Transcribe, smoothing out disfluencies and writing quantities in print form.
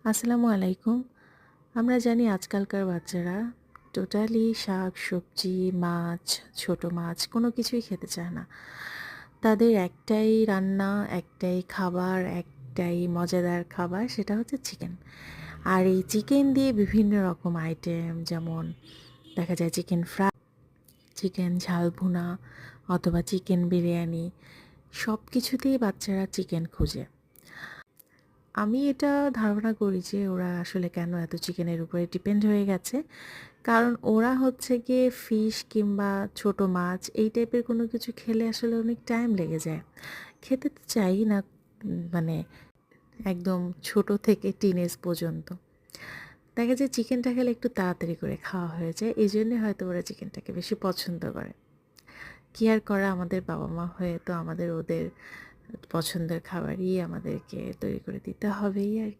আসসালামু আলাইকুম। আমরা জানি আজকালকার বাচ্চারা টোটালি শাক, সবজি, মাছ, ছোট মাছ কোনো কিছুই খেতে চায় না। তাদের একটাই রান্না, একটাই খাবার, একটাই মজাদার খাবার সেটা হচ্ছে চিকেন। আর এই চিকেন দিয়ে বিভিন্ন রকম আইটেম যেমন দেখা যায় চিকেন ফ্রাই, চিকেন ঝাল ভুনা অথবা চিকেন বিরিয়ানি সব কিছুতেই বাচ্চারা চিকেন খোঁজে। আমি এটা ধারণা করি যে ওরা আসলে কেন এত চিকেনের উপরে ডিপেন্ড হয়ে গেছে। কারণ ওরা হচ্ছে গিয়ে ফিশ কিংবা ছোট মাছ এই টাইপের কোনো কিছু খেলে আসলে অনেক টাইম লেগে যায়। খেতে তো চাই না মানে একদম ছোট থেকে টিনেজ পর্যন্ত। দেখা যায় চিকেনটা খেলে একটু তাড়াতাড়ি করে খাওয়া হয়ে যায়। এজন্যে হয়তো ওরা চিকেনটাকে বেশি পছন্দ করে। কি আর করা আমাদের বাবা-মা হয়ে তো আমাদের ওদের পছন্দের খাবারই আমাদেরকে তৈরি করে দিতে হবেই আরকি।